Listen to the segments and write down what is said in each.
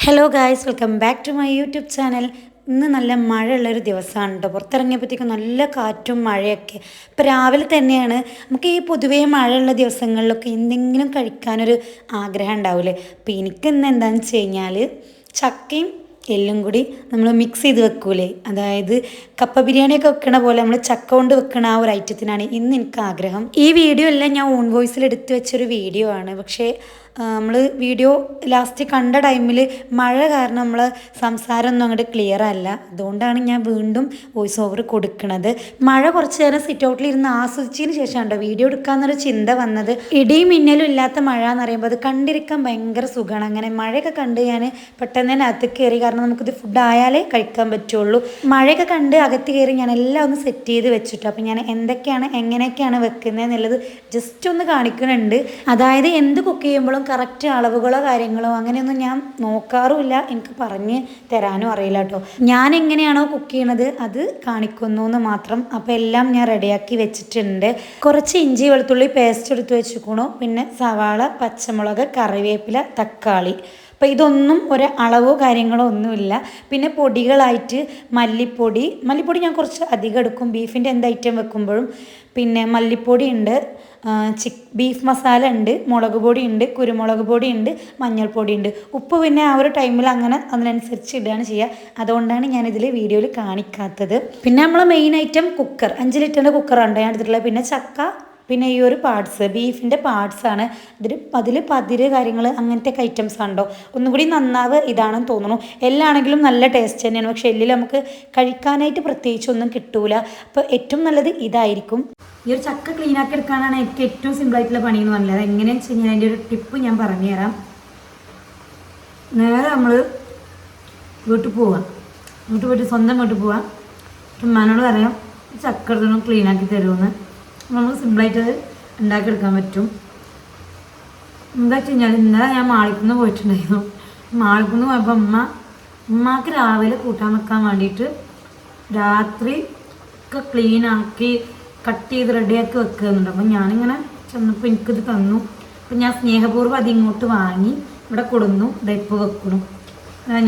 Hello guys, welcome back to my YouTube channel. ഇന്ന് നല്ല മഴയുള്ളൊരു ദിവസമാണ് കേട്ടോ. പുറത്തിറങ്ങിയപ്പോഴത്തേക്കും നല്ല കാറ്റും മഴയൊക്കെ. ഇപ്പോൾ രാവിലെ തന്നെയാണ് നമുക്ക് ഈ പൊതുവേ മഴയുള്ള ദിവസങ്ങളിലൊക്കെ എന്തെങ്കിലും കഴിക്കാനൊരു ആഗ്രഹം ഉണ്ടാവില്ലേ. അപ്പോൾ എനിക്ക് ഇന്ന് എന്താണെന്ന് വെച്ച് കഴിഞ്ഞാൽ ചക്കയും എല്ലും കൂടി നമ്മൾ മിക്സ് ചെയ്ത് വെക്കൂലേ, അതായത് കപ്പ ബിരിയാണിയൊക്കെ വെക്കണ പോലെ നമ്മൾ ചക്ക കൊണ്ട് വെക്കണ ആ ഒരു ഐറ്റത്തിനാണ് ഇന്ന് എനിക്ക് ആഗ്രഹം. ഈ വീഡിയോ എല്ലാം ഞാൻ ഓൺ വോയിസിൽ എടുത്തു വെച്ചൊരു വീഡിയോ ആണ്. പക്ഷേ നമ്മൾ വീഡിയോ ലാസ്റ്റ് കണ്ട ടൈമിൽ മഴ കാരണം നമ്മൾ സംസാരമൊന്നും അങ്ങോട്ട് ക്ലിയർ അല്ല. അതുകൊണ്ടാണ് ഞാൻ വീണ്ടും വോയിസ് ഓവർ കൊടുക്കുന്നത്. മഴ കുറച്ച് നേരം സിറ്റ് ഔട്ടിൽ ഇരുന്ന് ആസ്വദിച്ചതിന് ശേഷമാണ് വീഡിയോ എടുക്കാമെന്നൊരു ചിന്ത വന്നത്. ഇടിയും മിന്നലും ഇല്ലാത്ത മഴ എന്ന് പറയുമ്പോൾ അത് കണ്ടിരിക്കാൻ ഭയങ്കര സുഖമാണ്. അങ്ങനെ മഴയൊക്കെ കണ്ട് ഞാൻ പെട്ടെന്ന് തന്നെ അകത്ത് കയറി. കാരണം നമുക്കിത് ഫുഡ് ആയാലേ കഴിക്കാൻ പറ്റുള്ളൂ. മഴയൊക്കെ കണ്ട് അകത്ത് കയറി ഞാൻ എല്ലാം ഒന്ന് സെറ്റ് ചെയ്ത് വെച്ചിട്ടു. അപ്പം ഞാൻ എന്തൊക്കെയാണ് എങ്ങനെയൊക്കെയാണ് വെക്കുന്നത് എന്നുള്ളത് ജസ്റ്റ് ഒന്ന് കാണിക്കുന്നുണ്ട്. അതായത് എന്ത് കുക്ക് ചെയ്യുമ്പോഴും കറക്റ്റ് അളവുകളോ കാര്യങ്ങളോ അങ്ങനെയൊന്നും ഞാൻ നോക്കാറുമില്ല. എനിക്ക് പറഞ്ഞ് തരാനും അറിയില്ല കേട്ടോ. ഞാൻ എങ്ങനെയാണോ കുക്ക് ചെയ്യണത് അത് കാണിക്കുന്നു എന്ന് മാത്രം. അപ്പോൾ എല്ലാം ഞാൻ റെഡിയാക്കി വെച്ചിട്ടുണ്ട്. കുറച്ച് ഇഞ്ചി വെളുത്തുള്ളി പേസ്റ്റ് എടുത്ത് വെച്ചിരിക്കണു. പിന്നെ സവാള, പച്ചമുളക്, കറിവേപ്പില, തക്കാളി. അപ്പോൾ ഇതൊന്നും ഒരു അളവോ കാര്യങ്ങളോ ഒന്നുമില്ല. പിന്നെ പൊടികളായിട്ട് മല്ലിപ്പൊടി ഞാൻ കുറച്ച് അധികം എടുക്കും ബീഫിൻ്റെ എന്ത് ഐറ്റം വെക്കുമ്പോഴും. പിന്നെ മല്ലിപ്പൊടി ഉണ്ട്, ബീഫ് മസാല ഉണ്ട്, മുളക് പൊടി ഉണ്ട്, കുരുമുളക് പൊടി ഉണ്ട്, മഞ്ഞൾപ്പൊടി ഉണ്ട്. ഉപ്പ് പിന്നെ ആ ഒരു ടൈമിൽ അങ്ങനെ അതിനനുസരിച്ച് ഇടുകയാണ് ചെയ്യുക. അതുകൊണ്ടാണ് ഞാനിതിൽ വീഡിയോയിൽ കാണിക്കാത്തത്. പിന്നെ നമ്മളെ മെയിൻ ഐറ്റം കുക്കർ, 5 ലിറ്ററിൻ്റെ കുക്കറാണ് ഞാൻ എടുത്തിട്ടുള്ളത്. പിന്നെ ചക്ക, പിന്നെ ഈ ഒരു പാർട്സ് ബീഫിൻ്റെ പാർട്സാണ് അതിൽ പതിര് കാര്യങ്ങൾ അങ്ങനത്തെ ഐറ്റംസ് ഉണ്ടോ. ഒന്നും കൂടി നന്നാവ് ഇതാണെന്ന് തോന്നുന്നു. എല്ലാണെങ്കിലും നല്ല ടേസ്റ്റ് തന്നെയാണ്. പക്ഷേ എല്ലിൽ നമുക്ക് കഴിക്കാനായിട്ട് പ്രത്യേകിച്ചൊന്നും കിട്ടൂല. അപ്പോൾ ഏറ്റവും നല്ലത് ഇതായിരിക്കും. ഈ ഒരു ചക്ക ക്ലീനാക്കി എടുക്കാനാണ് എനിക്ക് ഏറ്റവും സിമ്പിളായിട്ടുള്ള പണി എന്ന് പറഞ്ഞത്. എങ്ങനെയാണെന്ന് വെച്ച് കഴിഞ്ഞാൽ അതിൻ്റെ ഒരു ടിപ്പ് ഞാൻ പറഞ്ഞുതരാം. നേരെ നമ്മൾ വീട്ടിൽ പോവാം, വീട്ടിൽ പോയിട്ട് സ്വന്തം വീട്ടിൽ പോവാം. ഉമ്മാനോട് പറയാം ചക്ക എടുത്തൊന്ന് ക്ലീനാക്കി തരുമെന്ന്. നമുക്ക് സിമ്പിളായിട്ട് ഉണ്ടാക്കിയെടുക്കാൻ പറ്റും. എന്താ വെച്ച് കഴിഞ്ഞാൽ ഇന്നലെ ഞാൻ മാളിക്കുന്ന് പോയിട്ടുണ്ടായിരുന്നു. മാളിക്കുന്ന് പോയപ്പോൾ ഉമ്മാക്ക് രാവിലെ കൂട്ടാൻ വെക്കാൻ വേണ്ടിയിട്ട് രാത്രി ഒക്കെ ക്ലീനാക്കി കട്ട് ചെയ്ത് റെഡിയാക്കി വെക്കുന്നുണ്ട്. അപ്പം ഞാനിങ്ങനെ ചെന്നപ്പോൾ എനിക്കിത് തന്നു. അപ്പം ഞാൻ സ്നേഹപൂർവ്വം അതിങ്ങോട്ട് വാങ്ങി ഇവിടെ കൊടുന്നു. ഇതപ്പോൾ വെക്കണം.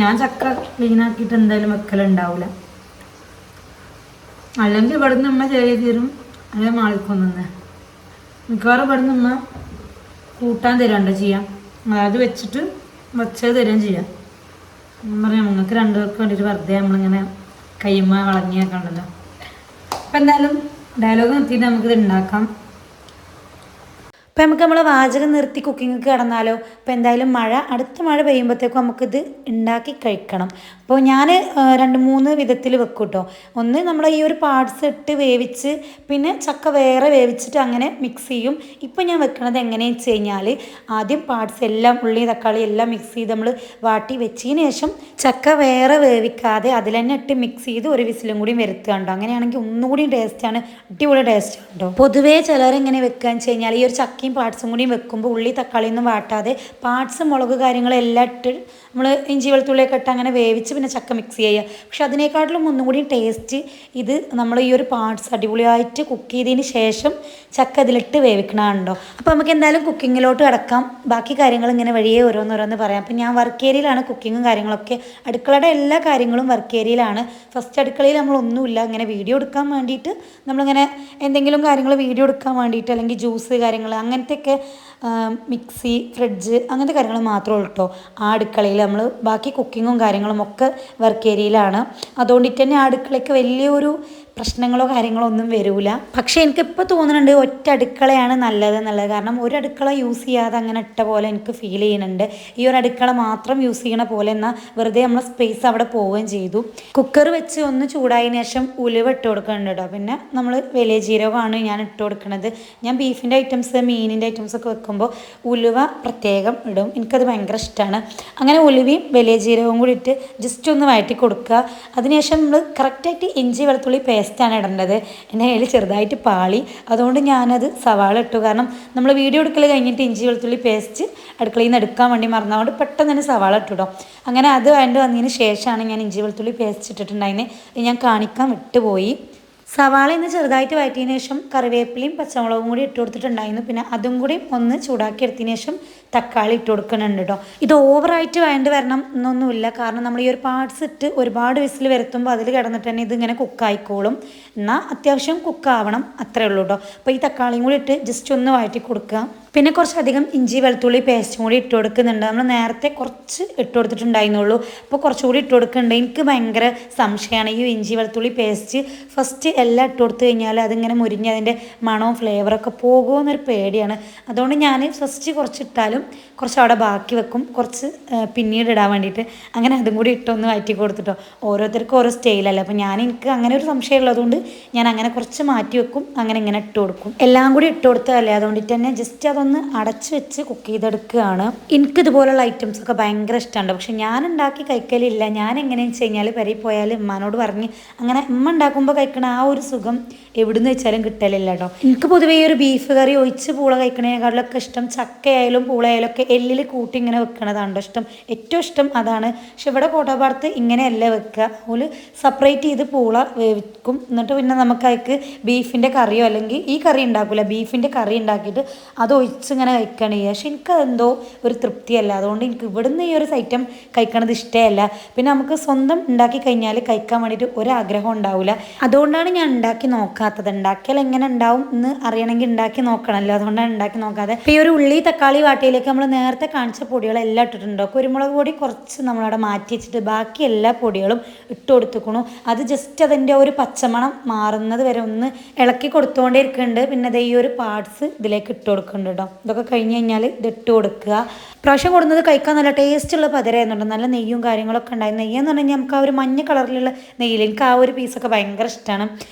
ഞാൻ ചക്ക ക്ലീനാക്കിയിട്ട് എന്തായാലും വെക്കലുണ്ടാവില്ല. അല്ലെങ്കിൽ ഇവിടെ നിന്ന് ഉമ്മ ചെയ്ത് തരും. അതേ മാളിക്കൊന്നെ മിക്കവാറും ഇവിടെ നിന്ന് ഉമ്മ കൂട്ടാൻ തരാണ്ടോ ചെയ്യാം. അതായത് വെച്ചിട്ട് വെച്ചത് തരാൻ ചെയ്യാം. പറയാം നിങ്ങൾക്ക് രണ്ടുപേർക്ക് വേണ്ടിയിട്ട് വെറുതെ നമ്മളിങ്ങനെ കയ്യുമ്മ വളങ്ങിയൊക്കെ ഉണ്ടല്ലോ. അപ്പം എന്തായാലും ഡയലോഗ് നിർത്തിയിട്ട് നമുക്കിത് ഉണ്ടാക്കാം. അപ്പോൾ നമ്മൾ വാചകം നിർത്തി കുക്കിംഗ് കിടന്നാലോ. അപ്പോൾ എന്തായാലും അടുത്ത മഴ പെയ്യുമ്പോഴത്തേക്കും നമുക്കിത് ഉണ്ടാക്കി കഴിക്കണം. അപ്പോൾ ഞാൻ 2-3 വിധത്തിൽ വെക്കും കേട്ടോ. ഒന്ന് നമ്മൾ ഈ ഒരു പാർട്സ് ഇട്ട് വേവിച്ച് പിന്നെ ചക്ക വേറെ വേവിച്ചിട്ട് അങ്ങനെ മിക്സ് ചെയ്യും. ഇപ്പോൾ ഞാൻ വെക്കണത് എങ്ങനെയാണെന്ന് വെച്ച് കഴിഞ്ഞാൽ ആദ്യം പാർട്സ് എല്ലാം ഉള്ളി തക്കാളി എല്ലാം മിക്സ് ചെയ്ത് നമ്മൾ വാട്ടി വെച്ചതിന് ശേഷം ചക്ക വേറെ വേവിക്കാതെ അതിൽ തന്നെ ഇട്ട് മിക്സ് ചെയ്ത് ഒരു വിസിലും കൂടി വരുത്തുകയുണ്ടോ. അങ്ങനെയാണെങ്കിൽ ഒന്നുകൂടി ടേസ്റ്റാണ്, അടിപൊളി ടേസ്റ്റ് ഉണ്ടോ. പൊതുവേ ചിലരെങ്ങനെ വെക്കുകയെന്ന് വെച്ച് കഴിഞ്ഞാൽ ഈ ഒരു ചക്കയും പാർട്സും കൂടി വെക്കുമ്പോൾ ഉള്ളി തക്കാളിയൊന്നും വാട്ടാതെ പാർട്സ് മുളക് കാര്യങ്ങളെല്ലാം ഇട്ട് നമ്മൾ ഇഞ്ചി വെളുത്തുള്ളിയൊക്കെ ഇട്ട് അങ്ങനെ വേവിച്ച് പിന്നെ ചക്ക മിക്സ് ചെയ്യുക. പക്ഷെ അതിനേക്കാട്ടിലും ഒന്നും കൂടി ടേസ്റ്റ് ഇത് നമ്മൾ ഈ ഒരു പാർട്സ് അടിപൊളിയായിട്ട് കുക്ക് ചെയ്തതിന് ശേഷം ചക്ക ഇതിലിട്ട് വേവിക്കണമുണ്ടോ. അപ്പോൾ നമുക്ക് എന്തായാലും കുക്കിങ്ങിലോട്ട് കിടക്കാം. ബാക്കി കാര്യങ്ങൾ ഇങ്ങനെ വഴിയേ ഓരോന്നോരോന്ന് പറയാം. അപ്പം ഞാൻ വർക്ക് ഏരിയയിലാണ് കുക്കിങ്ങും കാര്യങ്ങളൊക്കെ. അടുക്കളയുടെ എല്ലാ കാര്യങ്ങളും വർക്ക് ഏരിയയിലാണ്. ഫസ്റ്റ് അടുക്കളയിൽ നമ്മളൊന്നുമില്ല. ഇങ്ങനെ വീഡിയോ എടുക്കാൻ വേണ്ടിയിട്ട് നമ്മളിങ്ങനെ എന്തെങ്കിലും കാര്യങ്ങൾ വീഡിയോ എടുക്കാൻ വേണ്ടിയിട്ട് അല്ലെങ്കിൽ ജ്യൂസ് കാര്യങ്ങൾ അങ്ങനത്തെയൊക്കെ മിക്സി ഫ്രിഡ്ജ് അങ്ങനത്തെ കാര്യങ്ങൾ മാത്രമേ ഉള്ളൂ കേട്ടോ ആ അടുക്കളയിൽ. നമ്മൾ ബാക്കി കുക്കിങ്ങും കാര്യങ്ങളും ഒക്കെ വർക്ക് ഏരിയയിലാണ്. അതുകൊണ്ടിട്ട് തന്നെ ആ അടുക്കളയ്ക്ക് വലിയൊരു പ്രശ്നങ്ങളോ കാര്യങ്ങളോ ഒന്നും വരില്ല. പക്ഷേ എനിക്കിപ്പോൾ തോന്നുന്നുണ്ട് ഒറ്റ അടുക്കളയാണ് നല്ലതെന്നുള്ളത്. കാരണം ഒരു അടുക്കള യൂസ് ചെയ്യാതെ അങ്ങനെ ഇട്ട പോലെ എനിക്ക് ഫീൽ ചെയ്യുന്നുണ്ട്. ഈ ഒരു അടുക്കള മാത്രം യൂസ് ചെയ്യണ പോലെ എന്നാൽ വെറുതെ നമ്മളെ സ്പേസ് അവിടെ പോവുകയും ചെയ്തു. കുക്കർ വെച്ച് ഒന്ന് ചൂടായതിനു ശേഷം ഉലുവ ഇട്ട് കൊടുക്കുന്നുണ്ട് കേട്ടോ. പിന്നെ നമ്മൾ വലിയ ജീരകമാണ് ഞാൻ ഇട്ട് കൊടുക്കുന്നത്. ഞാൻ ബീഫിൻ്റെ ഐറ്റംസ് മീനിൻ്റെ ഐറ്റംസ് ഒക്കെ വെക്കുമ്പോൾ ഉലുവ പ്രത്യേകം ഇടും. എനിക്കത് ഭയങ്കര ഇഷ്ടമാണ്. അങ്ങനെ ഉലുവയും വലിയ ജീരകവും കൂടി ഇട്ട് ജസ്റ്റ് ഒന്ന് വഴറ്റി കൊടുക്കുക. അതിനുശേഷം നമ്മൾ കറക്റ്റായിട്ട് ഇഞ്ചി വെളുത്തുള്ളി പേസ്റ്റാണ് ഇടേണ്ടത്. എൻ്റെ കയ്യിൽ ചെറുതായിട്ട് പാളി, അതുകൊണ്ട് ഞാനത് സവാള ഇട്ടു. കാരണം നമ്മൾ വീഡിയോ എടുക്കൽ കഴിഞ്ഞിട്ട് ഇഞ്ചി വെളുത്തുള്ളി പേസ്റ്റ് അടുക്കളയിൽ നിന്ന് എടുക്കാൻ വേണ്ടി മറന്നതുകൊണ്ട് പെട്ടെന്ന് തന്നെ സവാള ഇട്ടിടും. അങ്ങനെ അത് വേണ്ടി വന്നതിന് ശേഷമാണ് ഞാൻ ഇഞ്ചി വെളുത്തുള്ളി പേസ്റ്റ് ഇട്ടിട്ടുണ്ടായിരുന്നത്. ഞാൻ കാണിക്കാൻ വിട്ടുപോയി. സവാള ഇന്ന് ചെറുതായിട്ട് വഴറ്റിയതിന് ശേഷം കറിവേപ്പിലയും പച്ചമുളകും കൂടി ഇട്ട് കൊടുത്തിട്ടുണ്ടായിരുന്നു. പിന്നെ അതും കൂടി ഒന്ന് ചൂടാക്കി എടുത്തതിന് ശേഷം തക്കാളി ഇട്ട് കൊടുക്കുന്നുണ്ട് കേട്ടോ. ഇത് ഓവറായിട്ട് വേണ്ടി വരണം എന്നൊന്നുമില്ല, കാരണം നമ്മൾ ഈ ഒരു പാർട്സ് ഇട്ട് ഒരുപാട് വിസിൽ വരുത്തുമ്പോൾ അതിൽ കിടന്നിട്ട് തന്നെ ഇതിങ്ങനെ കുക്കായിക്കോളും. എന്നാൽ അത്യാവശ്യം കുക്കാവണം, അത്രേ ഉള്ളൂ കേട്ടോ. അപ്പോൾ ഈ തക്കാളിയും കൂടി ഇട്ട് ജസ്റ്റ് ഒന്ന് വഴറ്റി കൊടുക്കുക. പിന്നെ കുറച്ചധികം ഇഞ്ചി വെളുത്തുള്ളി പേസ്റ്റും കൂടി ഇട്ട് കൊടുക്കുന്നുണ്ട്. നമ്മൾ നേരത്തെ കുറച്ച് ഇട്ട് കൊടുത്തിട്ടുണ്ടായിരുന്നുള്ളൂ, അപ്പോൾ കുറച്ചുകൂടി ഇട്ട് കൊടുക്കുന്നുണ്ട്. എനിക്ക് ഭയങ്കര സംശയമാണ് ഈ ഇഞ്ചി വെളുത്തുള്ളി പേസ്റ്റ് ഫസ്റ്റ് എല്ലാം ഇട്ട് കൊടുത്തു കഴിഞ്ഞാൽ അതിങ്ങനെ മുരിഞ്ഞ് അതിൻ്റെ മണവും ഫ്ലേവറൊക്കെ പോകുമെന്നൊരു പേടിയാണ്. അതുകൊണ്ട് ഞാൻ ഫസ്റ്റ് കുറച്ചിട്ടാലും കുറച്ച് അവിടെ ബാക്കി വെക്കും, കുറച്ച് പിന്നീട് ഇടാൻ വേണ്ടിയിട്ട്. അങ്ങനെ അതും കൂടി ഇട്ടൊന്ന് വഴറ്റി കൊടുത്തിട്ടോ. ഓരോരുത്തർക്കും ഓരോ സ്റ്റൈലല്ലേ, അപ്പോൾ എനിക്ക് അങ്ങനെ ഒരു സംശയം ഉള്ളതുകൊണ്ട് ഞാൻ അങ്ങനെ കുറച്ച് മാറ്റി വെക്കും, അങ്ങനെ ഇങ്ങനെ ഇട്ട് കൊടുക്കും. എല്ലാം കൂടി ഇട്ട് കൊടുത്തതല്ലേ, അതുകൊണ്ടിട്ട് തന്നെ ജസ്റ്റ് അതൊന്ന് അടച്ച് വെച്ച് കുക്ക് ചെയ്തെടുക്കുകയാണ്. എനിക്കിതുപോലുള്ള ഐറ്റംസൊക്കെ ഭയങ്കര ഇഷ്ടമുണ്ട്, പക്ഷെ ഞാൻ ഉണ്ടാക്കി കഴിക്കലില്ല. ഞാൻ എങ്ങനെയാണെന്ന് വെച്ച് കഴിഞ്ഞാൽ പെരയിൽ പോയാൽ ഉമ്മാനോട് പറഞ്ഞ് അങ്ങനെ ഉമ്മ ഉണ്ടാക്കുമ്പോൾ കഴിക്കണ ആ ഒരു സുഖം എവിടുന്ന് വെച്ചാലും കിട്ടലില്ല കേട്ടോ. എനിക്ക് പൊതുവേ ഈ ഒരു ബീഫ് കറി ഒഴിച്ച് പൂള കഴിക്കണേക്കാളിലൊക്കെ ഇഷ്ടം ചക്കയായാലും പൂളയായാലും ഒക്കെ എല്ലിൽ കൂട്ടി ഇങ്ങനെ വെക്കണതാണ്ടോ ഇഷ്ടം, ഏറ്റവും ഇഷ്ടം അതാണ്. പക്ഷെ ഇവിടെ കോട്ടപ്പാടത്ത് ഇങ്ങനെയല്ല വെക്കുക, ഒരു സെപ്പറേറ്റ് ചെയ്ത് പൂള വേവിക്കും, എന്നിട്ട് പിന്നെ നമുക്ക് അതിക്ക് ബീഫിൻ്റെ കറിയോ അല്ലെങ്കിൽ ഈ കറി ഉണ്ടാക്കില്ല, ബീഫിൻ്റെ കറി ഉണ്ടാക്കിയിട്ട് അത് ഒഴിച്ച് ഇങ്ങനെ കഴിക്കുകയാണ് ചെയ്യുക. പക്ഷെ എനിക്കതെന്തോ ഒരു തൃപ്തിയല്ല, അതുകൊണ്ട് എനിക്ക് ഇവിടുന്ന് ഈ ഒരു ഐറ്റം കഴിക്കണത് ഇഷ്ടമല്ല. പിന്നെ നമുക്ക് സ്വന്തം ഉണ്ടാക്കി കഴിഞ്ഞാൽ കഴിക്കാൻ വേണ്ടിയിട്ട് ഒരാഗ്രഹം ഉണ്ടാവില്ല. അതുകൊണ്ടാണ് ഞാൻ ഉണ്ടാക്കി നോക്കാത്തത്. ഉണ്ടാക്കിയാൽ എങ്ങനെ ഉണ്ടാവും എന്ന് അറിയണമെങ്കിൽ ഉണ്ടാക്കി നോക്കണമല്ലോ, അതുകൊണ്ടാണ് ഉണ്ടാക്കി നോക്കാതെ. ഇപ്പോൾ ഈ ഒരു ഉള്ളി തക്കാളി വാട്ടിയിലേക്ക് നമ്മൾ നേരത്തെ കാണിച്ച പൊടികളെല്ലാം ഇട്ടിട്ടുണ്ടോ. കുരുമുളക് പൊടി കുറച്ച് നമ്മളവിടെ മാറ്റി വെച്ചിട്ട് ബാക്കി എല്ലാ പൊടികളും ഇട്ട് കൊടുത്തുക്കണു. അത് ജസ്റ്റ് അതിൻ്റെ ഒരു പച്ചമണം മാറുന്നത് വരെ ഒന്ന് ഇളക്കി കൊടുത്തുകൊണ്ടേ ഇരിക്കുന്നുണ്ട്. പിന്നെ അത് ഈ ഒരു പാർട്സ് ഇതിലേക്ക് ഇട്ട് കൊടുക്കുന്നുണ്ട് കേട്ടോ. ഇതൊക്കെ കഴിഞ്ഞ് കഴിഞ്ഞാൽ ഇത് ഇട്ട് കൊടുക്കുക. പ്രാവശ്യം കൊടുക്കുന്നത് കഴിക്കാൻ നല്ല ടേസ്റ്റുള്ള പതിരായിരുന്നുണ്ട്, നല്ല നെയ്യും കാര്യങ്ങളൊക്കെ ഉണ്ടായിരുന്നു. നെയ്യെന്ന് പറഞ്ഞു കഴിഞ്ഞാൽ നമുക്ക് ആ ഒരു മഞ്ഞ കളറിലുള്ള നെയ്യിൽ എനിക്ക് ആ ഒരു പീസൊക്കെ ഭയങ്കര ഇഷ്ടമാണ്.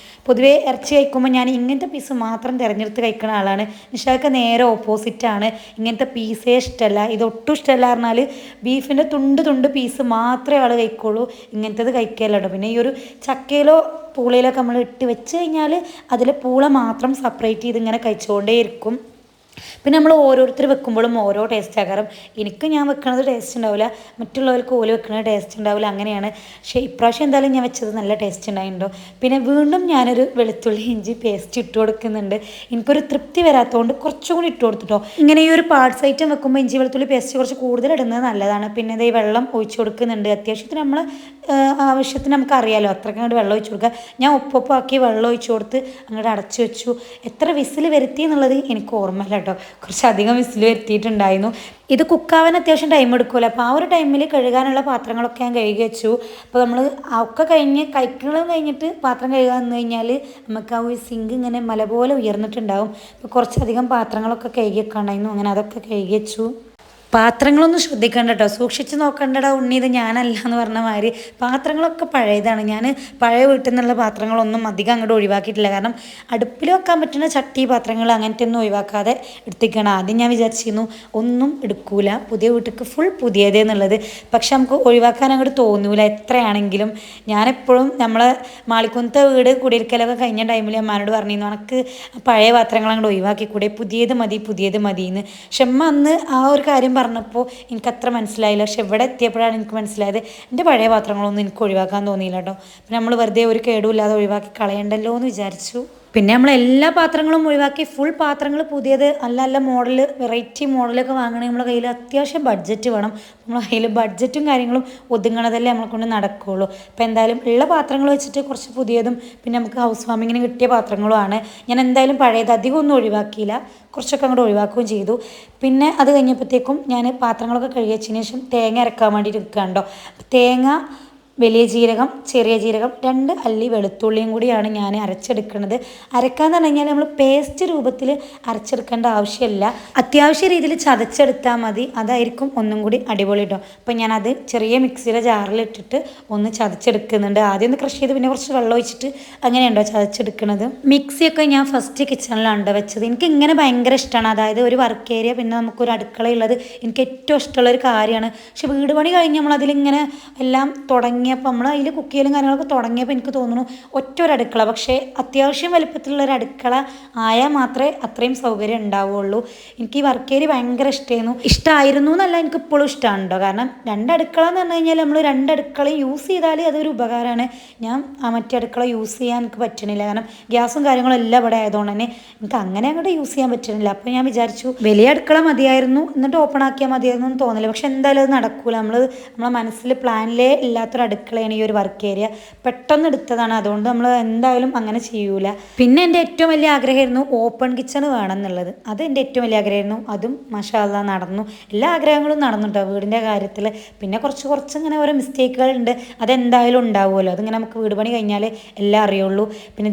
പൊതുവേ ഇറച്ചി കഴിക്കുമ്പോൾ ഞാൻ ഇങ്ങനത്തെ പീസ് മാത്രം തിരഞ്ഞെടുത്ത് കഴിക്കുന്ന ആളാണ്. നിഷാക്ക് നേരെ ഓപ്പോസിറ്റാണ്, ഇങ്ങനത്തെ പീസേ ഇഷ്ടമല്ല. ഇതൊട്ടും ഇഷ്ടമല്ല പറഞ്ഞാൽ ബീഫിൻ്റെ തുണ്ട് പീസ് മാത്രമേ ആൾ കഴിക്കുള്ളൂ, ഇങ്ങനത്തേത് കഴിക്കുകയല്ല കേട്ടോ. പിന്നെ ഈ ഒരു ചക്കയിലോ പൂളയിലൊക്കെ നമ്മൾ ഇട്ട് വെച്ച് കഴിഞ്ഞാൽ അതിൽ പൂള മാത്രം സെപ്പറേറ്റ് ചെയ്ത് ഇങ്ങനെ കഴിച്ചുകൊണ്ടേയിരിക്കും. പിന്നെ നമ്മൾ ഓരോരുത്തർ വെക്കുമ്പോഴും ഓരോ ടേസ്റ്റ് ആകാരം. എനിക്ക് ഞാൻ വെക്കുന്നത് ടേസ്റ്റ് ഉണ്ടാവില്ല, മറ്റുള്ളവർക്ക് ഓല് വെക്കുന്നത് ടേസ്റ്റ് ഉണ്ടാവില്ല, അങ്ങനെയാണ്. പക്ഷേ ഇപ്രാവശ്യം എന്തായാലും ഞാൻ വെച്ചത് നല്ല ടേസ്റ്റ് ഉണ്ടായിട്ടുണ്ടോ. പിന്നെ വീണ്ടും ഞാനൊരു വെളുത്തുള്ളി ഇഞ്ചി പേസ്റ്റ് ഇട്ട് കൊടുക്കുന്നുണ്ട്. എനിക്കൊരു തൃപ്തി വരാത്തതുകൊണ്ട് കുറച്ചും കൂടി ഇട്ട് കൊടുത്തിട്ടോ. ഇങ്ങനെ ഈ ഒരു പാർട്സ് ഐറ്റം വെക്കുമ്പോൾ ഇഞ്ചി വെളുത്തുള്ളി പേസ്റ്റ് കുറച്ച് കൂടുതൽ ഇടുന്നത് നല്ലതാണ്. പിന്നെ ഈ വെള്ളം ഒഴിച്ച് കൊടുക്കുന്നുണ്ട്. അത്യാവശ്യത്തിന് നമ്മൾ ആവശ്യത്തിന് നമുക്ക് അറിയാമല്ലോ, അത്രയ്ക്ക് അങ്ങോട്ട് വെള്ളം ഒഴിച്ച് കൊടുക്കുക. ഞാൻ ഒപ്പൊപ്പാക്കി വെള്ളം ഒഴിച്ച് കൊടുത്ത് അങ്ങോട്ട് അടച്ചു വെച്ചു. എത്ര വിസിൽ വരുത്തി എന്നുള്ളത് എനിക്ക് ഓർമ്മയില്ല കേട്ടോ, കുറച്ചധികം വിസിൽ വരുത്തിയിട്ടുണ്ടായിരുന്നു. ഇത് കുക്കാവാൻ അത്യാവശ്യം ടൈം എടുക്കുമല്ലോ, അപ്പോൾ ആ ഒരു ടൈമിൽ കഴുകാനുള്ള പാത്രങ്ങളൊക്കെ ഞാൻ കഴുകി വെച്ചു. അപ്പോൾ നമ്മൾ ഒക്കെ കഴിഞ്ഞ് കഴിക്കുന്നതും കഴിഞ്ഞിട്ട് പാത്രം കഴുകാൻ വന്നു കഴിഞ്ഞാൽ നമുക്ക് ആ ഒരു സിങ്ക് ഇങ്ങനെ മല പോലെ ഉയർന്നിട്ടുണ്ടാവും. അപ്പോൾ കുറച്ചധികം പാത്രങ്ങളൊക്കെ കഴുകി വെക്കാണ്ടായിരുന്നു, അങ്ങനെ അതൊക്കെ കഴുകി വെച്ചു. പാത്രങ്ങളൊന്നും ശ്രദ്ധിക്കണ്ട കേട്ടോ, സൂക്ഷിച്ച് നോക്കണ്ടടാ ഉണ്ണി, ഇത് ഞാനല്ല എന്ന് പറഞ്ഞ മാതിരി പാത്രങ്ങളൊക്കെ പഴയതാണ്. ഞാൻ പഴയ വീട്ടിൽ നിന്നുള്ള പാത്രങ്ങളൊന്നും അധികം അങ്ങോട്ട് ഒഴിവാക്കിയിട്ടില്ല, കാരണം അടുപ്പിൽ വെക്കാൻ പറ്റുന്ന ചട്ടി പാത്രങ്ങൾ അങ്ങനത്തെ ഒന്നും ഒഴിവാക്കാതെ എടുത്തിക്കണം. ആദ്യം ഞാൻ വിചാരിച്ചിരുന്നു ഒന്നും എടുക്കൂല, പുതിയ വീട്ടിലേക്ക് ഫുൾ പുതിയതേ എന്നുള്ളത്. പക്ഷെ നമുക്ക് ഒഴിവാക്കാൻ അങ്ങോട്ട് തോന്നൂല എത്രയാണെങ്കിലും. ഞാനെപ്പോഴും നമ്മളെ മാളിക്കുന്നത്തെ വീട് കുടിയിരിക്കലൊക്കെ കഴിഞ്ഞ ടൈമിൽ അമ്മാനോട് പറഞ്ഞിരുന്നു എനിക്ക് പഴയ പാത്രങ്ങൾ അങ്ങോട്ട് ഒഴിവാക്കിക്കൂടെ, പുതിയത് മതി എന്ന്. പക്ഷെ അമ്മ അന്ന് ആ ഒരു കാര്യം പറഞ്ഞപ്പോൾ എനിക്കത്ര മനസ്സിലായില്ല. പക്ഷെ ഇവിടെ എത്തിയപ്പോഴാണ് എനിക്ക് മനസ്സിലായത് എൻ്റെ പഴയ പാത്രങ്ങളൊന്നും എനിക്ക് ഒഴിവാക്കാൻ തോന്നിയില്ല കേട്ടോ. പിന്നെ നമ്മൾ വെറുതെ ഒരു കേടുമില്ലാതെ ഒഴിവാക്കി കളയണ്ടല്ലോ എന്ന് വിചാരിച്ചു. പിന്നെ നമ്മൾ എല്ലാ പാത്രങ്ങളും ഒഴിവാക്കി ഫുൾ പാത്രങ്ങൾ പുതിയത് നല്ല മോഡൽ വെറൈറ്റി മോഡലൊക്കെ വാങ്ങണമെങ്കിൽ നമ്മളെ കയ്യിൽ അത്യാവശ്യം ബഡ്ജറ്റ് വേണം. നമ്മളെ കയ്യിൽ ബഡ്ജറ്റും കാര്യങ്ങളും ഒതുങ്ങണതല്ലേ നമ്മളെ കൊണ്ട് നടക്കുകയുള്ളൂ. അപ്പോൾ എന്തായാലും ഉള്ള പാത്രങ്ങൾ വെച്ചിട്ട് കുറച്ച് പുതിയതും പിന്നെ നമുക്ക് ഹൗസ് വാമിങ്ങിന് കിട്ടിയ പാത്രങ്ങളുമാണ്. ഞാൻ എന്തായാലും പഴയത് അധികം ഒന്നും ഒഴിവാക്കിയില്ല, കുറച്ചൊക്കെ അങ്ങോട്ട് ഒഴിവാക്കുകയും ചെയ്തു. പിന്നെ അത് കഴിഞ്ഞപ്പോഴത്തേക്കും ഞാൻ പാത്രങ്ങളൊക്കെ കഴുകി വെച്ചതിന് ശേഷം തേങ്ങ അരക്കാൻ വേണ്ടിയിട്ട് നിൽക്കുകയുണ്ടോ. തേങ്ങ, വലിയ ജീരകം, ചെറിയ ജീരകം, 2 അല്ലി വെളുത്തുള്ളിയും കൂടിയാണ് ഞാൻ അരച്ചെടുക്കുന്നത്. അരക്കാന്ന് പറഞ്ഞു കഴിഞ്ഞാൽ നമ്മൾ പേസ്റ്റ് രൂപത്തിൽ അരച്ചെടുക്കേണ്ട ആവശ്യമില്ല, അത്യാവശ്യ രീതിയിൽ ചതച്ചെടുത്താൽ മതി, അതായിരിക്കും ഒന്നും കൂടി അടിപൊളി കേട്ടോ. അപ്പോൾ ഞാനത് ചെറിയ മിക്സിയുടെ ജാറിലിട്ടിട്ട് ഒന്ന് ചതച്ചെടുക്കുന്നുണ്ട്. ആദ്യം ഒന്ന് ക്രഷ് ചെയ്ത് പിന്നെ കുറച്ച് വെള്ളം ഒഴിച്ചിട്ട് അങ്ങനെയുണ്ടോ ചതച്ചെടുക്കുന്നത്. മിക്സിയൊക്കെ ഞാൻ ഫസ്റ്റ് കിച്ചണിലാണ് വെച്ചത്. എനിക്ക് ഇങ്ങനെ ഭയങ്കര ഇഷ്ടമാണ്, അതായത് ഒരു വർക്ക് ഏരിയ പിന്നെ നമുക്കൊരു അടുക്കളയുള്ളത് എനിക്ക് ഏറ്റവും ഇഷ്ടമുള്ളൊരു കാര്യമാണ്. പക്ഷെ വീട് പണി കഴിഞ്ഞ് നമ്മളതിലിങ്ങനെ എല്ലാം തുടങ്ങി തുടങ്ങിയപ്പോൾ നമ്മൾ അതിൽ കുക്ക് ചെയ്യലും കാര്യങ്ങളൊക്കെ തുടങ്ങിയപ്പോൾ എനിക്ക് തോന്നുന്നു ഒറ്റ ഒരു അടുക്കള, പക്ഷേ അത്യാവശ്യം വലുപ്പത്തിലുള്ള ഒരു അടുക്കള ആയാൽ മാത്രമേ അത്രയും സൗകര്യം ഉണ്ടാവുള്ളൂ. എനിക്ക് ഈ വർക്ക് ഏരിയ ഭയങ്കര ഇഷ്ടമായിരുന്നു എന്നല്ല, എനിക്ക് ഇപ്പോഴും ഇഷ്ടമാണ് കേട്ടോ. കാരണം രണ്ടടുക്കള എന്ന് പറഞ്ഞു കഴിഞ്ഞാൽ നമ്മൾ രണ്ടടുക്കള യൂസ് ചെയ്താൽ അതൊരു ഉപകാരമാണ്. ഞാൻ മറ്റേ അടുക്കള യൂസ് ചെയ്യാൻ എനിക്ക് പറ്റണില്ല, കാരണം ഗ്യാസും കാര്യങ്ങളും എല്ലാം ഇവിടെ ആയതുകൊണ്ട് തന്നെ എനിക്ക് അങ്ങനെ അങ്ങോട്ട് യൂസ് ചെയ്യാൻ പറ്റണില്ല. അപ്പോൾ ഞാൻ വിചാരിച്ചു വലിയ അടുക്കള മതിയായിരുന്നു, എന്നിട്ട് ഓപ്പൺ ആക്കിയാൽ മതിയായിരുന്നു എന്ന് തോന്നില്ല. പക്ഷെ എന്തായാലും അത് നടക്കൂല. നമ്മളെ മനസ്സിൽ പ്ലാനിലേ ഇല്ലാത്തൊരു അടുക്കളയാണ് ഈ ഒരു വർക്ക് ഏരിയ. പെട്ടെന്ന് എടുത്തതാണ്, അതുകൊണ്ട് നമ്മൾ എന്തായാലും അങ്ങനെ ചെയ്യൂല. പിന്നെ എൻ്റെ ഏറ്റവും വലിയ ആഗ്രഹമായിരുന്നു ഓപ്പൺ കിച്ചൺ വേണം എന്നുള്ളത്. അത് എൻ്റെ ഏറ്റവും വലിയ ആഗ്രഹമായിരുന്നു. അതും മാഷാ അല്ലാഹ് നടന്നു. എല്ലാ ആഗ്രഹങ്ങളും നടന്നുട്ടോ വീടിൻ്റെ കാര്യത്തിൽ. പിന്നെ കുറച്ച് ഇങ്ങനെ ഓരോ മിസ്റ്റേക്കുകളുണ്ട്, അതെന്തായാലും ഉണ്ടാവുമല്ലോ. അതിങ്ങനെ നമുക്ക് വീട് പണി കഴിഞ്ഞാൽ എല്ലാം അറിയുള്ളൂ. പിന്നെ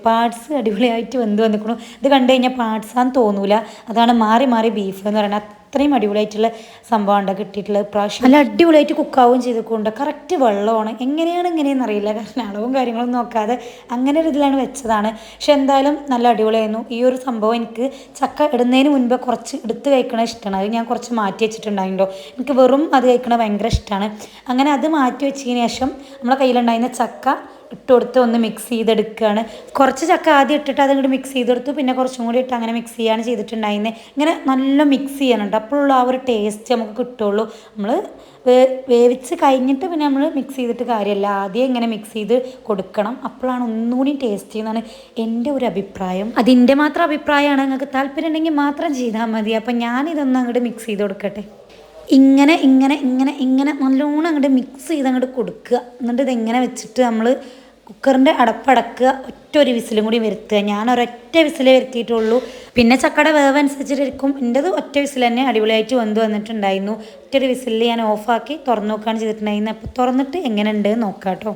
പാർട്സ് അടിപൊളിയായിട്ട് വന്നിരിക്കണു. ഇത് കണ്ടു കഴിഞ്ഞാൽ പാർട്സാന്ന് തോന്നൂല, അതാണ് മാറി മാറി ബീഫ് എന്ന് പറയുന്നത്. അത്രയും അടിപൊളിയായിട്ടുള്ള സംഭവമാണ് കിട്ടിയിട്ടുള്ളത്. പ്രാവശ്യം നല്ല അടിപൊളിയായിട്ട് കുക്കാവും ചെയ്തിട്ടുണ്ട്. കറക്റ്റ് വെള്ളമാണ്, ഇങ്ങനെയെന്ന് അറിയില്ല, കാരണം അളവും കാര്യങ്ങളും നോക്കാതെ അങ്ങനെ ഒരു ഇതിലാണ് വെച്ചതാണ്. പക്ഷെ എന്തായാലും നല്ല അടിപൊളിയായിരുന്നു. ഈ ഒരു സംഭവം എനിക്ക് ചക്ക ഇടുന്നതിന് മുൻപ് കുറച്ച് എടുത്ത് കഴിക്കണത് ഇഷ്ടമാണ്. അത് ഞാൻ കുറച്ച് മാറ്റി വെച്ചിട്ടുണ്ടായിട്ടോ. എനിക്ക് വെറും അത് കഴിക്കണത് ഭയങ്കര ഇഷ്ടമാണ്. അങ്ങനെ അത് മാറ്റി വെച്ചതിന് ശേഷം നമ്മളെ കയ്യിലുണ്ടായിരുന്ന ചക്ക ഇട്ട് കൊടുത്ത് ഒന്ന് മിക്സ് ചെയ്തെടുക്കുകയാണ്. കുറച്ച് ചക്ക ആദ്യം ഇട്ടിട്ട് അതങ്ങോട്ട് മിക്സ് ചെയ്തെടുത്തു, പിന്നെ കുറച്ചും കൂടി ഇട്ട് അങ്ങനെ മിക്സ് ചെയ്യാണ് ചെയ്തിട്ടുണ്ടായിരുന്നത്. ഇങ്ങനെ നല്ല മിക്സ് ചെയ്യാനുണ്ട്, അപ്പോഴുള്ള ആ ഒരു ടേസ്റ്റ് നമുക്ക് കിട്ടുള്ളൂ. നമ്മൾ വേവിച്ച് കഴിഞ്ഞിട്ട് പിന്നെ നമ്മൾ മിക്സ് ചെയ്തിട്ട് കാര്യമല്ല, ആദ്യം ഇങ്ങനെ മിക്സ് ചെയ്ത് കൊടുക്കണം, അപ്പോഴാണ് ഒന്നുകൂടി ടേസ്റ്റ് ചെയ്യുന്നതാണ് എൻ്റെ ഒരു അഭിപ്രായം. അതിൻ്റെ മാത്രം അഭിപ്രായമാണ്, നിങ്ങൾക്ക് താല്പര്യം ഉണ്ടെങ്കിൽ മാത്രം ചെയ്താൽ മതി. അപ്പം ഞാനിതൊന്ന് അങ്ങോട്ട് മിക്സ് ചെയ്ത് കൊടുക്കട്ടെ. ഇങ്ങനെ നല്ലോണം അങ്ങോട്ട് മിക്സ് ചെയ്ത് അങ്ങോട്ട് കൊടുക്കുക. എന്നിട്ട് ഇതെങ്ങനെ വെച്ചിട്ട് നമ്മൾ കുക്കറിൻ്റെ അടപ്പടക്കുക, ഒറ്റ ഒരു വിസിലും കൂടി വരുത്തുക. ഞാൻ ഒരൊറ്റ വിസിലേ വരുത്തിയിട്ടുള്ളൂ. പിന്നെ ചക്കയുടെ വേവ് അനുസരിച്ചിട്ടിരിക്കും. എൻ്റെത് ഒറ്റ വിസിൽ തന്നെ അടിപൊളിയായിട്ട് വന്നിട്ടുണ്ടായിരുന്നു. ഒറ്റൊരു വിസിലിൽ ഞാൻ ഓഫാക്കി തുറന്നു നോക്കുകയാണ് ചെയ്തിട്ടുണ്ടായിരുന്നത്. അപ്പോൾ തുറന്നിട്ട് എങ്ങനെ ഉണ്ട് നോക്കാം കേട്ടോ.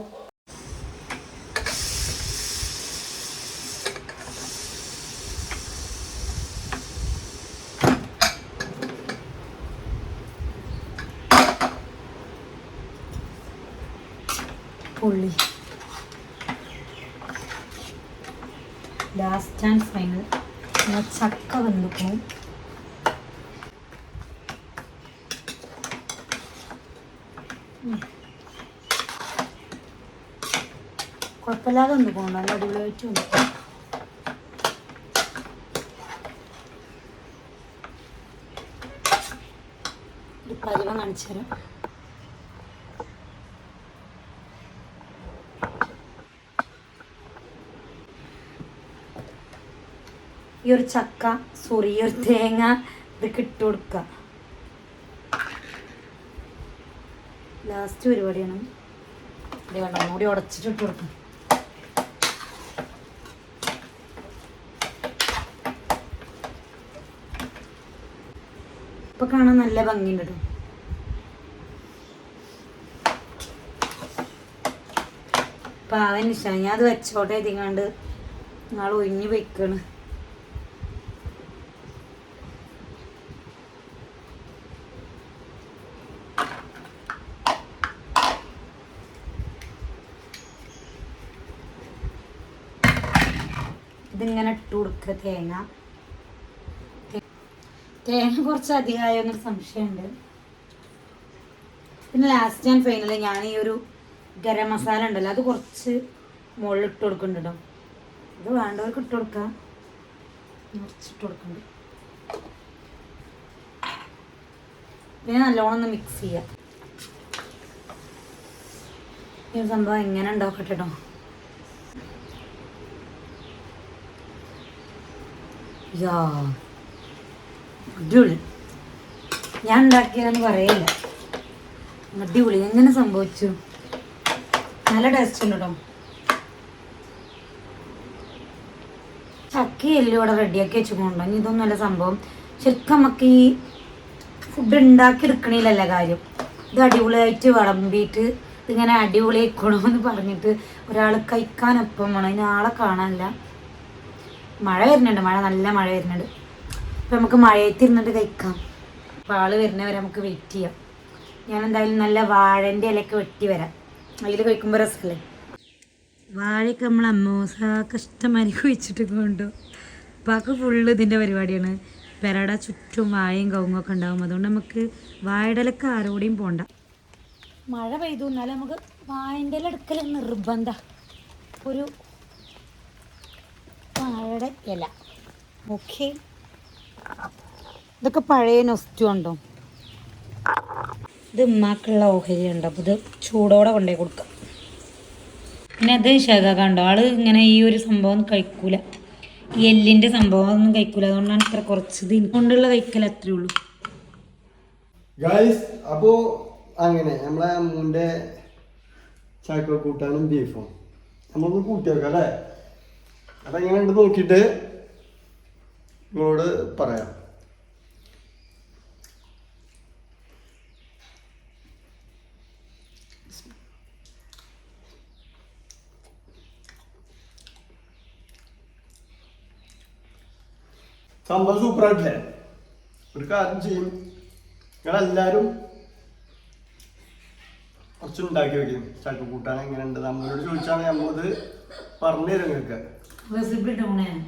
പുള്ളി ലാസ്റ്റ് ആൻഡ് ഫൈനൽ ചക്ക വെന്തിക്കും. കുഴപ്പമില്ലാതെ വെന്തിക്കണം, നല്ല അടിപൊളിയായിട്ട് വെന്തിക്കും. ഒരു പരുവം കാണിച്ചു തരാം. ഈ ഒരു ഈ ഒരു തേങ്ങ ഇതൊക്കെ ഇട്ട് കൊടുക്കുക. ലാസ്റ്റ് പരിപാടിയാണ്. ഇത് വേണ്ട, ഒന്നുകൂടി ഉടച്ചിട്ട് ഇട്ട് കൊടുക്കാം. ഇപ്പൊ കാണാൻ നല്ല ഭംഗിയുണ്ട് കേട്ടോ. പാവന് ഇഷ്ടമാണ്. ഞാൻ അത് വെച്ചോട്ടെ എത്തിക്കാണ്ട് നാളെ ഒഴിഞ്ഞു വെക്കാണ്. ഇതിങ്ങനെ ഇട്ട് കൊടുക്കുക. തേങ്ങ കുറച്ച് അധികമായോ എന്നൊരു സംശയമുണ്ട്. പിന്നെ ലാസ്റ്റ് ആൻഡ് ഫൈനൽ ഞാൻ ഈ ഒരു ഗരം മസാല ഉണ്ടല്ലോ, അത് കുറച്ച് മുകളിൽ ഇട്ട് കൊടുക്കുന്നുണ്ട് കേട്ടോ. ഇത് വേണ്ടവർക്ക് ഇട്ട് കൊടുക്കാം, കുറച്ചിട്ട് കൊടുക്കുന്നുണ്ട്. പിന്നെ നല്ലോണം ഒന്ന് മിക്സ് ചെയ്യാം. ഈ സംഭവം എങ്ങനെ ഉണ്ടാക്കട്ടെ കേട്ടോ. അടിപൊളി, ഞാൻ ഉണ്ടാക്കിയതെന്ന് പറയില്ല, അടിപൊളി. എങ്ങനെ സംഭവിച്ചു? നല്ല ടേസ്റ്റ് ഉണ്ട് കേട്ടോ. ചക്കയെല്ലാം ഇവിടെ റെഡിയാക്കി വെച്ചുകൊണ്ടോ. ഇനി ഇതൊന്നും അല്ല സംഭവം. ശരിക്കും നമുക്ക് ഈ ഫുഡ് ഉണ്ടാക്കി എടുക്കണില്ലല്ല കാര്യം. ഇത് അടിപൊളിയായിട്ട് വിളമ്പിയിട്ട് ഇതിങ്ങനെ അടിപൊളിയായിക്കണമെന്ന് പറഞ്ഞിട്ട് ഒരാൾ കഴിക്കാനൊപ്പം വേണം. ഇനി ആളെ കാണാനില്ല. മഴ വരുന്നുണ്ട്, നല്ല മഴ വരുന്നുണ്ട്. അപ്പം നമുക്ക് മഴയത്തിരുന്നിട്ട് കഴിക്കാം. അപ്പോൾ ആൾ വരുന്നവരെ നമുക്ക് വെയിറ്റ് ചെയ്യാം. ഞാൻ എന്തായാലും നല്ല വാഴൻ്റെ ഇലയൊക്കെ വെട്ടി വരാം. അതിൽ കഴിക്കുമ്പോൾ രസമല്ലേ. വാഴയൊക്കെ നമ്മൾ അമ്മൂസാക്ക് ഇഷ്ടമായി കുഴിച്ചിട്ട് കൊണ്ടു. ഉപ്പാക്ക് ഫുള്ള് ഇതിൻ്റെ പരിപാടിയാണ്. പെരട ചുറ്റും വാഴയും കവുങ്ങൊക്കെ ഉണ്ടാകും. അതുകൊണ്ട് നമുക്ക് വാഴയുടെ ഇലക്ക് ആരോടെയും പോകണ്ട. മഴ പെയ്തു എന്നാലും നമുക്ക് വാഴൻ്റെ എടുക്കൽ നിർബന്ധ. ഒരു വാഴയുടെ ഇല. ഓക്കെ, ഇതൊക്കെ പഴയ നൊസ്റ്റു ഉണ്ടോ? ഇത് ഉമ്മാക്കുള്ള ഓഹരി ഉണ്ട്. അപ്പോൾ ഇത് ചൂടോടെ കൊണ്ടുപോയി കൊടുക്കാം. പിന്നെ അത് ശക കണ്ടോ, ആള് ഇങ്ങനെ ഈ ഒരു സംഭവം കഴിക്കൂല, ഈ എല്ലിൻ്റെ സംഭവം ഒന്നും കഴിക്കൂല. അതുകൊണ്ടാണ് ഇത്ര കുറച്ചത് കൊണ്ടുള്ള കഴിക്കൽ അത്രേ ഉള്ളൂ. ഗൈസ്, അപ്പോൾ അങ്ങനെ നമ്മളെ അമ്മൂൻ്റെ ചാക്ക കൂട്ടാനും ബീഫും നമ്മളൊന്ന് കൂട്ടി വെക്കാം അല്ലേ? അപ്പം എങ്ങനെയുണ്ട് നോക്കിയിട്ട് നിങ്ങളോട് പറയാം. സംഭവം സൂപ്പറായിട്ടില്ലേ? ഒരു കാര്യം ചെയ്യും, നിങ്ങളെല്ലാവരും കുറച്ചുണ്ടാക്കി വയ്ക്കും. ചക്ക കൂട്ടാൻ എങ്ങനെയുണ്ട് നമ്മളോട് ചോദിച്ചാൽ നമ്മളിത് പറഞ്ഞു തരും നിങ്ങൾക്ക്. റെസിപ്പി ടൗണാണ്.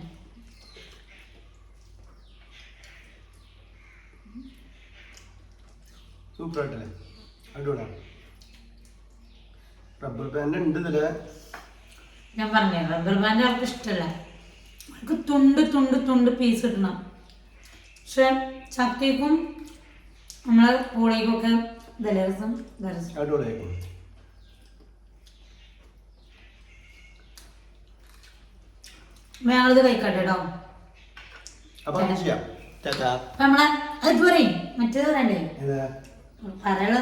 സൂപ്പറായിട്ടല്ലേ? അടിപൊളിയാണ്. റബ്ബർ ബാൻഡ് ഉണ്ട് ഇതില്. ഞാൻ പറഞ്ഞേ, റബ്ബർ ബാൻഡ് അവർക്ക് ഇഷ്ടമല്ല. അവർക്ക് തുണ്ട് തുണ്ട് തുണ്ട് പീസ് ഇടണം. പക്ഷെ ചക്കയ്ക്കും നമ്മളെ പൂളയ്ക്കൊക്കെ ഇതല്ലേ രസം. അടിപൊളിയായിരിക്കും. ഞങ്ങളിത് കഴിക്കട്ടെ കേട്ടോ. അപ്പൊ ചെയ്യാം. നമ്മളെ അത് പറയും, മറ്റേത് പറയണ്ടേ,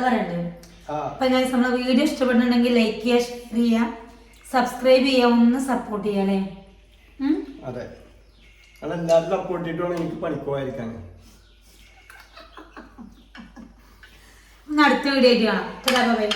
പറയണ്ടേ. അപ്പൊ നമ്മളെ വീഡിയോ ഇഷ്ടപ്പെടുന്നുണ്ടെങ്കിൽ ലൈക്ക് ചെയ്യുക, ഷെയർ ചെയ്യുക, സബ്സ്ക്രൈബ് ചെയ്യുക, ഒന്ന് സപ്പോർട്ട് ചെയ്യാം അല്ലേ? അതെ, അതെല്ലാവരും സപ്പോർട്ട് ചെയ്തിട്ട് വേണം എനിക്ക് പണിക്കുമായിരിക്കാൻ. അടുത്ത വീഡിയോ ആയിട്ട് കാണാം. ബൈ.